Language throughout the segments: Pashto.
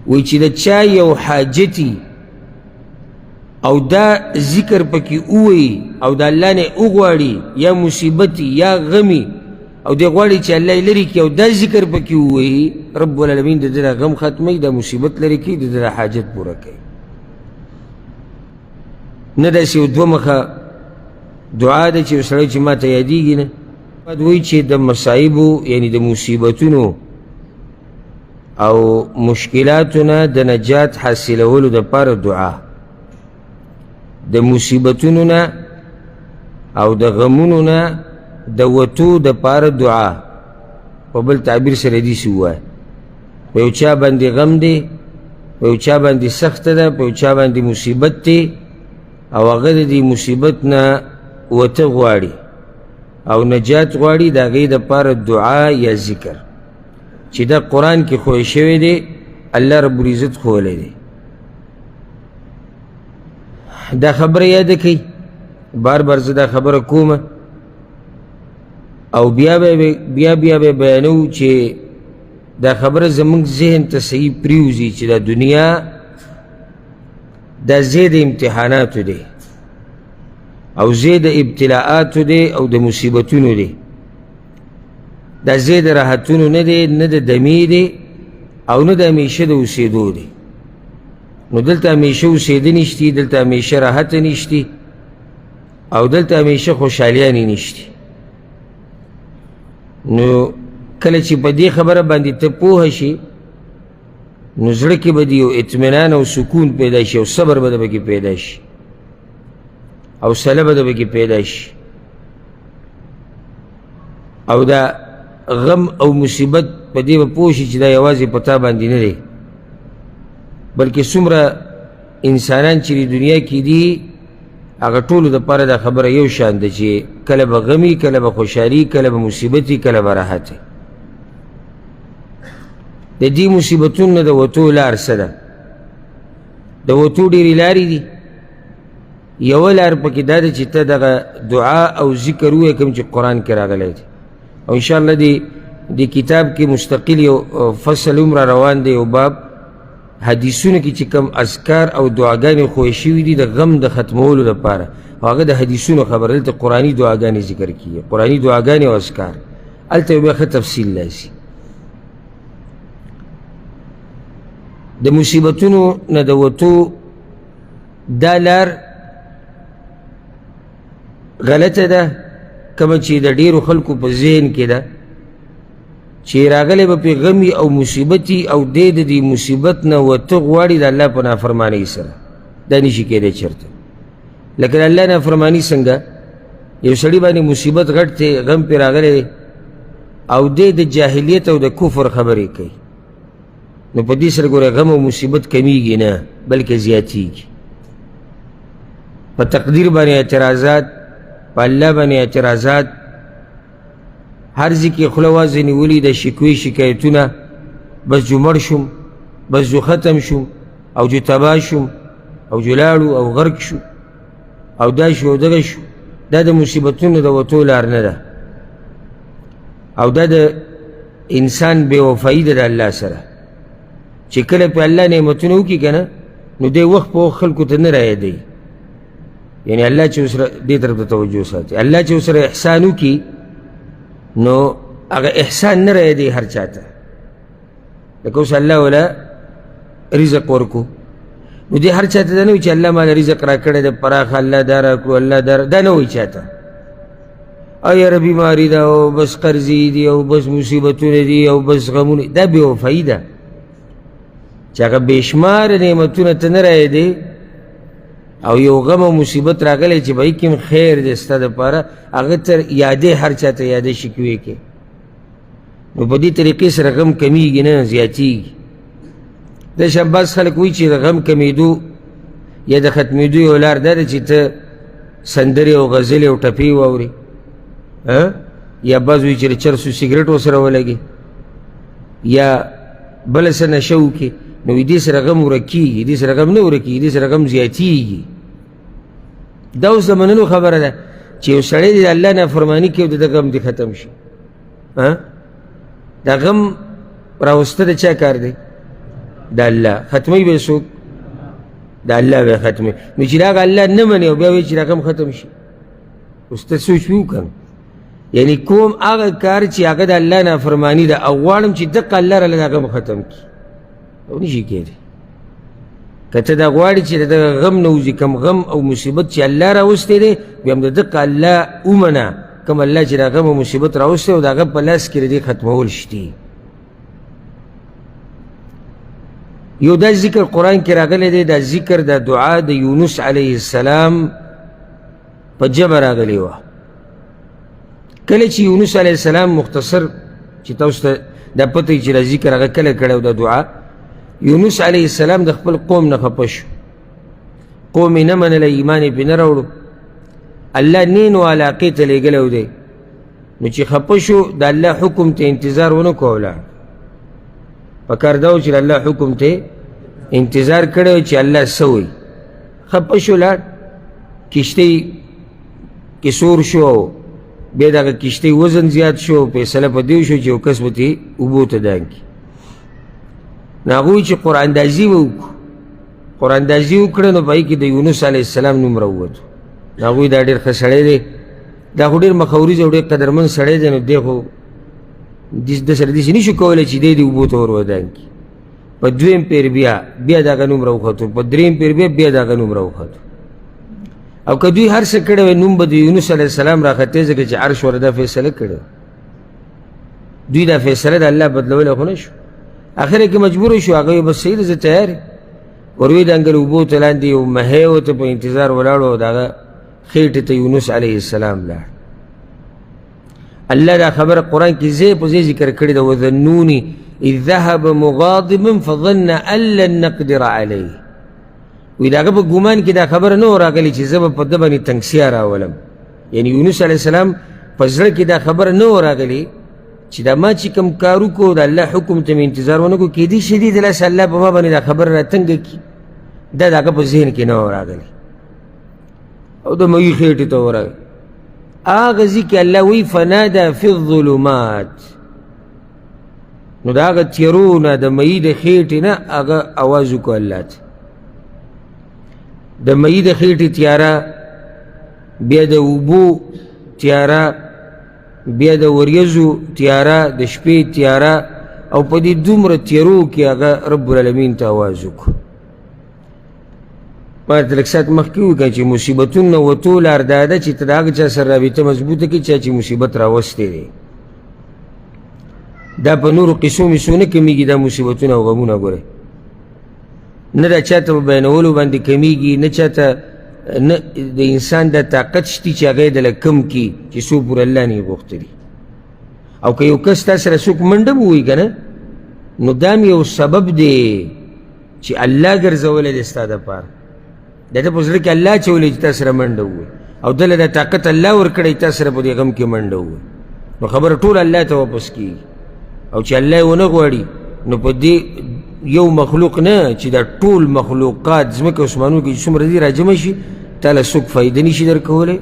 وی چې د چا یو حاجتی او دا ذکر پکی اوئی او دا اللہ نے اغواړي یا مصیبتی یا غمی او دی غواړي چې الله لري کی او دا ذکر پکی اوئی رب العالمین د دې غم ختمي دا مصیبت لري کی د دې حاجت پوره کوي نه داسې دوه مخه دعا ده چې سړی چې ما ته یادېږي نه وایي چې د مصایبو یعنی د مصیبتونو او مشکلاتو نه د نجات حاصلولو دپاره دعا د مصیبتونو نه او د غمونو نه د وتو دپاره دعا په بل تعبیر سره داسې ووایه په یو چا باندې غم دی په یو چا باندې سخته ده په یو چا باندې مصیبت دی او هغه د دې مصیبت نه وته غواړي او نجات غواړي د هغې دپاره دعا یا ذکر چې دا قرآن کې ښوی شوی دی الله رب العزت ښولی دی دا خبره یاده کوي بار بار زه دا خبره کومه او بیا به بیانو چې دا خبره زموږ ذهن ته صحیح پریوځي چې دا دنیا دا ځای د امتحاناتو دی او ځای د ابتلاءاتو دی او د مصیبتونو دی دا ځای د راحتونو نه دی نه د دمې دی او نه د همیشه د اوسېدو دی نو دلته همیشه اوسېده نشتی دلته همیشه راحت نشتی او دلته همیشه خوشحالیانې نشتی نو کله چې په دې خبره باندې ته پوه شي نو زړه کې به د یو اطمینان او سکون پیدا شي او صبر به د پکې پیدا شي او حوصله به د پکې پیدا شي او دا غم او مصیبت په دې به پوه شي چې دا یوازې په تا باندې نه دی بلکې څومره انسانان چې دنیا کې دي هغه ټولو دپاره دا خبره یو شان ده چې کله به غمي کله به خوشحالي کله به مصیبتي کله به راحت د دې مصیبتونو نه د وتو لار څه ده د وتو ډېرې لارې دي یوه لار پکې دا ده چې ته دغه دعا او ذکر ووایې کوم چې قرآن کې راغلی دی او انشاءالله د کتاب کې مستقل یو فصل هم را روان دی یو باب حدیثونو کې چې کوم اذکار او دعاګانې ښوی شوي دي د غم د ختمولو لپاره او هغه د حدیثونو خبره دلته قرآني دعاګانې ذکر کیږي قرآني دعاګانې او اذکار هلته یو بیا ښه تفصیل لاسي د مصیبتونو نه د وتو دا لار غلطه ده کومه چې د ډېرو خلکو په ذهن کې ده چې راغلی به پې غمي او مصیبتي او دی د دې مصیبت نه وته غواړي د الله په نافرمانۍ سره دا نشي کېدی چېرته لکه د الله نافرماني څنګه یو سړي باندې مصیبت غټ دی غم پې راغلی دی او دی د جاهلیت او د کفر خبرې کوي نو په دې سره ګوره غم او مصیبت کمیږي نه بلکې زیاتیږي په تقدیر باندې اعتراضات په الله باندې اعتراضات هر ځای کې خوله وازې نیولي د شکوې شکایتونه بس جو مړ شوم بس جو ختم شوم او جو تباه شوم او جو لاړو او غرق شو او دا شو او دغه شو دا د مصیبتونو د وتو لار نه ده او دا د انسان بې وفایي ده د الله سره چې کله په الله نعمتونه وکړي که نه نو دی وخت په وخت خلکو ته نه رایادوي یعنی الله چې ورسره دې طرف ته توجه ساتي الله چې ورسره احسان وکړي نو هغه احسان نه رایادوي هر چا ته لکه اوس الله ولا رزق ورکو نو دې هر چا ته دا نه وایي چې الله ماله رزق را کړی دی پراخ الله دا راکړو الله دا نه وایي چا ته او یاره بیماري ده او بس قرضې دي او بس مصیبتونه دي او بس غمونه دا بې وفایي ده چې هغه بېشماره نعمتونه ته نه رایادوي او یو غم او مصیبت راغلی چې به کوم خیر دی ستا دپاره هغه ته یادې هر چا ته یادې شکوې کې نو په دې طریقې سره غم کمیږي نه زیاتیږي د شاباس خلک وایي چې د غم کمیدو یا د ختمېدو یو لار دا ده چې ته سندرې او غزلې او ټپې واورې یا بعض وایي چې د چرسو سګرټ ورسره ولګي یا بله څه نشه وکړي نو دې سره غم ورکېږي دې سره غم نه ورکېږي دې سره غم زیاتېږي دا اوس د منلو خبره ده چې یو سړی د الله نافرماني کوي د ده غم دې ختم شي دا غم راوسته د چا کار دی د الله ختمی به څوک د الله به ختمی نو چې هغه الله نه مني او بیا وایي چې دا هم ختم شي اوس ته سوچ وکړه یعنی کوم هغه کار چې هغه د الله نافرماني ده او غواړم چې دقه الله راله هغه هم ختم کړي او نشي کېدی که ته دا غواړې چې د دغه غم نه وځي کوم غم او مصیبت چې الله راوستی دی بیا هم د دقه الله ومنه کوم الله چې دا غم او مصیبت راوستی او د هغه په لاس کې د دې ختمول شتي یو دا ذکر قرآن کې راغلی دی دا ذکر دا دعا د یونس علیه السلام په ژبه راغلی وه کله چې یونس علیه السلام مختصر چې تاسو ته دا پته چې دا ذکر هغه کله کړی او دا دعا یونس علیه السلام د خپل قوم نه خفه شو قوم یې نه منله ایمان یې پرې نه راوړو الله نینو علاقې ته لېږلی دی نو چې خفه شو د الله حکم ته انتظار ونه کو ولاړ پکار دا و چې د الله حکم ته انتظار کړی و چې الله څه وایي خفه شو لاړ کشتۍ کې سور شو بیا دغه کشتۍ وزن زیات شو فیصله په دې شو چې یو کس به ترې اوبو ته دان کړي نو هغوی چې قراندازي به وکړو قراندازي وکړه نو په هغې کې د یونس علیه السلام نوم راووتو هغوی دا ډېر ښه سړی دی دا خو ډېر مخوریز او ډېر قدرمند سړی دی نو دی خو د سره داسې نشو کولی چې دی اوبو ته ور ودان کړي په دویم پیر بیا دغه نوم راوختو په دریم پیر بیا دغه نوم راوختو او که دوی هر څه کړی وی نوم به د یونس علیه السلام راختې ځکه چې عرش ورته دا فیصله کړې دوی دا فیصله د الله بدلولی خو نه شو اخر کې مجبور شو هغه بس صحیح ده زه تیار وروی د انګل اوبو ته لاندې یو مهی ورته په انتظار ولاړ او د هغه خېټې ته یونس علیه السلام لاړ الله دا خبره قرآن کې ځای په ځای ذکر کړې ده وذنوني اذ ذهب مغاضبا فظن ان لن نقدر علیه وی د هغه په ګمان کې دا خبره نه و راغلې چې زه به په ده باندې تنګسیا راولم یعنی یونس علیه السلام په زړه کې دا خبره نه و راغلې چې دا ما چې کوم کار وکړو د الله حکم ته مې انتظار ونه کړو کیدای شي دې دلاسه الله په ما باندې دا خبره راتنګه کړي دا د هغه په ذهن کې نه و راغلی او د مهي خېټې ته ورغی هغه ځای کې الله وی فناده فی الظلمات نو د هغه تیرو نه د مهي د خېټې نه هغه اواز وکړو الله ته د مهي د خېټې تیاره بیا د اوبو تیاره بیا د وریځو تیاره د شپې تیاره او په دې دومره تیرو کې هغه رب العالمین ته اواز وکړو ما ته لږ ساعت مخکې وکړه چې مصیبتونه وتو لار دا ده چې ته د هغه چا سره رابطه مضبوطه کړي چا چې مصیبت راوستی دی دا په نورو قصو میسو نه کمیږي دا مصیبتونه او غمونه ګورئ نه دا چاته په بیانولو باندې کمیږي نه چاته نه د انسان دا طاقت شتي چې هغه یې دله کم کړي چې څو پورې الله نه یې غوښتلي او که یو کس تا سره څوک منډه به ووایي که نه نو دا هم یو سبب دی چې الله ګرځولی دی ستا دپاره د ده په زړه کې الله اچولی چې تا سره منډه ووایي او دله دا طاقت الله ورکړی تا سره په دې غم کې منډه ووایي نو خبره ټول الله ته واپس کېږي او چې الله یې ونه غواړي نو په دې یو مخلوق نه چې دا ټول مخلوقات ځمکه اسمانونو کې چې څومره دي راجمع شي تا له څوک فایده نشي درکولی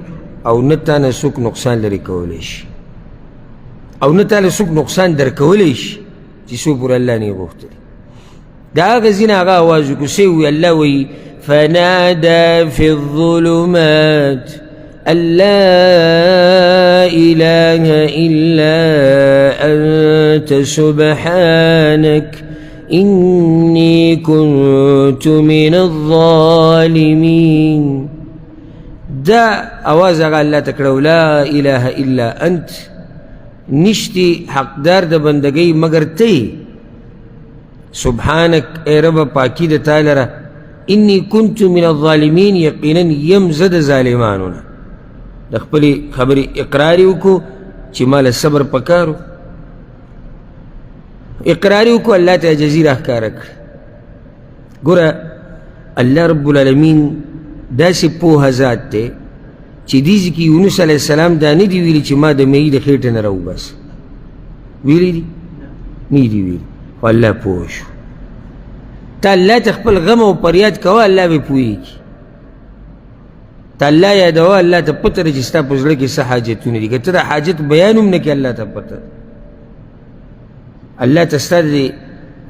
او نه تا نه څوک نقصان لرې کولی شي او نه تا له څوک نقصان درکولی شي چې څو پورې الله نه یې غوښتلي د هغه ځینې هغه اواز وکړو څه ووایي الله وایي فنادى في الظلمات أن لا إله إلا أنت سبحانك إني كنت من الظالمين دا آواز هغه الله ته کړو لا إله إلا أنت نشتی حقدار د بندګۍ مگر ته سبحانك اے رب پاکی د تا لره انی کنت من الظالمین یقینا یم زه د ظالمانو نه د خپلې خبرې اقرار یې وکړو چې ما له صبر پکار و اقرار یې وکړو الله ته عاجزي راښکاره کړه ګوره الله رب العالمین داسې پوهه ذات دی چې دې ځای کې یونس علیه السلام دا نه دي ویلي چې ما د مهي د خېټې نه راوباسه ویلي دي نه دي ویلي خو الله پوه شو تا الله ته خپل غم او فریاد کوه الله به پوهېږي تا الله یادوه الله ته پته ده چې ستا په زړه کې څه حاجتونه دي که ته د حاجت بیان هم نه کړې الله ته پته الله ته ستا د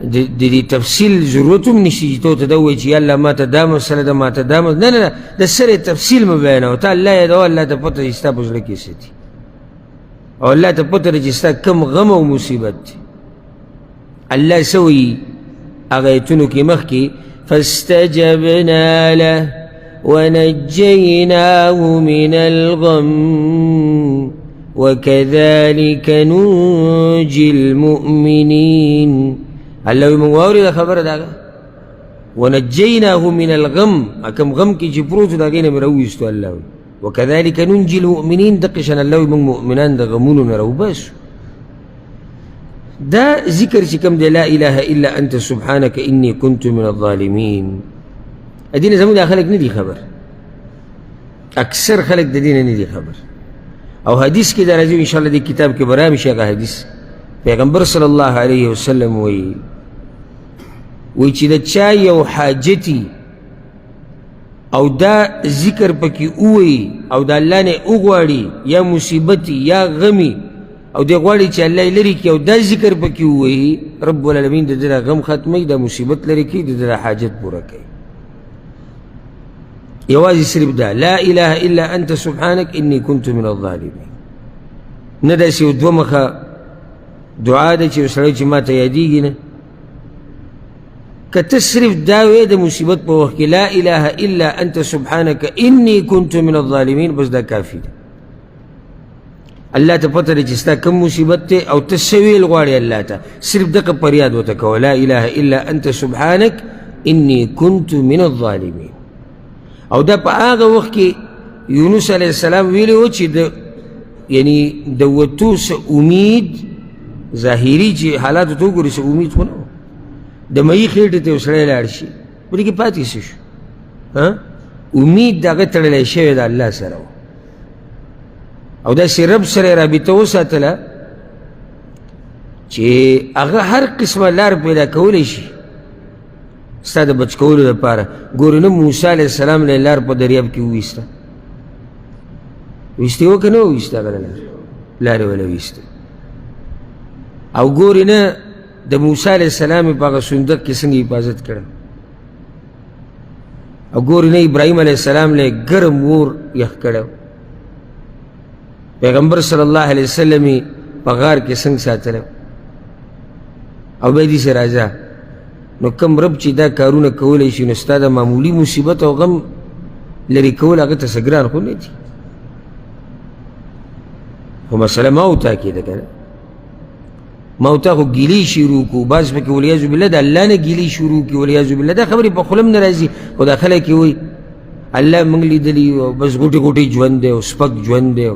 د دې تفصیل ضرورت هم نشي چې تو ته دا ووایي چې یا الله ما ته دا مسله ده ما ته دا نه نه د سرې تفصیل مه بیانوه ته الله یادوه الله ته پته چې ستا په زړه کې څه دي او الله ته پته ده چې ستا کم غم او مصیبت دی الله څه وایي هغه ایتونو کې مخکې فاستجبنا له ونجيناه من الغم وكذلك ننجي المؤمنين الله من واوري خبر داغه ونجيناه من الغم اكم غم کی چې پروت داغه نه مرويستو الله وكذلك ننجي المؤمنين دقشن الله من مؤمنان د غمونو نه روبس دا ذکر چې کوم دی لا اله الا انت سبحانك اني كنت من الظالمين ادینه زموږ خلک نه دي خبر اکثر خلک د دین نه دي خبر او حدیث کې دا راځي ان شاء الله د کتاب کې برام شي هغه حدیث پیغمبر صلی الله علیه وسلم وی چې د چا یو حاجتي او دا ذکر پکې ووي او د الله نه وغواړي یا مصیبتي یا غمي او دی غواړي چې الله یې لرې کړي او دا ذکر پکې ووایي رب العالمین د ده غم ختموي دا مصیبت لرې کړي د ده حاجت پوره کوي یوازې صرف دا لا اله الا انت سبحانك اني كنت من الظالمين نه داسې یو دوه مخه دعا ده چې یو سړی چې ما ته یادېږي نه که ته صرف دا وې د مصیبت په وخت کې لا اله الا انت سبحانك اني كنت من الظالمين بس دا کافي ده الله ته پته ده چې ستا کوم مصیبت دی او ته څه ویل غواړې الله ته صرف دغه فریاد ورته کوه لا اله الا انت سبحانك اني كنت من الظالمين او دا په هغه وخت کې یونس علیه السلام ویلی و چې د یعنی د وتو څه امید ظاهري چې حالاتو ته وګورې څه امید خو نه و د مهي خېټې ته یو سړی لاړ شي په دې کې پاتې څه شو امید د هغه تړلی شوی د الله سره و او داسې رب سره یې رابطه وساتله چې هغه هر قسمه لار پیدا کولی شي ستا د بچ کولو دپاره ګورې نه موسی علیه السلام له لار په دریاب کې وویسته ویستې و که نه وویسته هغه لارې وله ویسته او ګورې نه د موسی علیه السلام یې په هغه صندوق کې څنګه حفاظت کړه او ګورې نه ابراهیم علیه السلام له ګرم اور یخ کړی پیغمبر صلی الله علیه وسلم یې په غار کې څنګه ساتلی او بیا دې سې راځه نو کم رب چې دا کارونه کولی شي نو ستا د معمولي مصیبت او غم لرې کول هغه ته څه ګران خو نه دي خو مسله ما او تا کېده که نه ما او تا خو ګیلې شروع کړو بعض پکې ولیاذو بالله د الله نه ګیلې شروع کړي ولیاذو بالله دا خبرې په خوله هم نه راځي خو دا خلک یې وایي الله موږ لیدلي او بس غوټې غوټې ژوند دی او سپک ژوند دی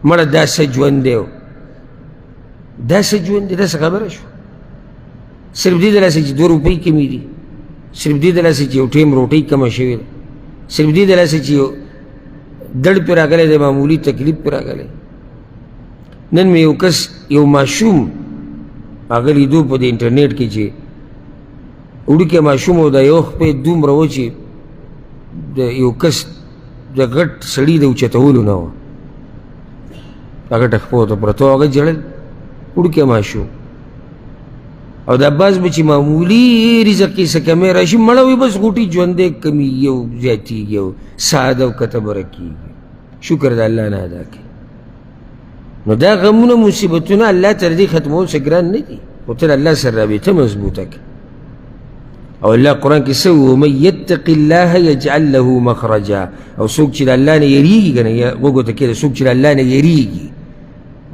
مړه دا څه ژوند دی دا څه ژوند دی دا څه خبره شوه صرف دې دلاسې چې 2 روپۍ کمې دي صرف دې دلاسې چې یو ټیم روټۍ کمه شوې ده صرف دې دلاسې چې یو دړ پې راغلی دی معمولي تکلیف پې راغلی نن مې یو کس یو ماشوم هغه لیدو په د انټرنیټ کې چې وړوکی ماشوم او د یو خپې دومره و چې د یو کس د غټ سړي د اوچتولو نه وه هغه ټه خپو ته پرته هغه ژړل وړوکی ماشوم او دا بعض به چې معمولي رزق کې څه کمی راشي مړه وي بس غوټې ژوندی کمیږي او زیاتېږي او ساده او کتبره کېږي شکر د الله نه ادا کوي نو دا غمونه مصیبتونه الله تر دې ختمول څه ګران نه دي خو ته د الله سره رابطه مضبوطه کړه او الله قرآن کې څه ومن یتق الله یجعل له مخرجا او څوک چې د الله نه یریږي که نه غوږو ته کېده څوک چې د الله نه یریږي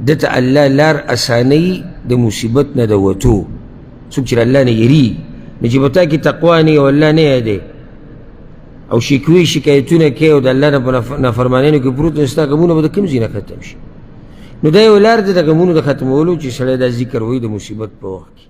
ده ته الله لار اسانوي د مصیبت نه د وتو څوک چې د الله نه یریږي نو چې په تا کې تقوا نه او الله نه یادی او شکوې شکایتونه کوي او د الله نه په نافرمانیانو کې پروت نو ستا غمونه به د کوم ځای نه ختم شي نو دا یو لار دی د غمونو د ختمولو چې سړی دا ذکر وایي د مصیبت په وخت کې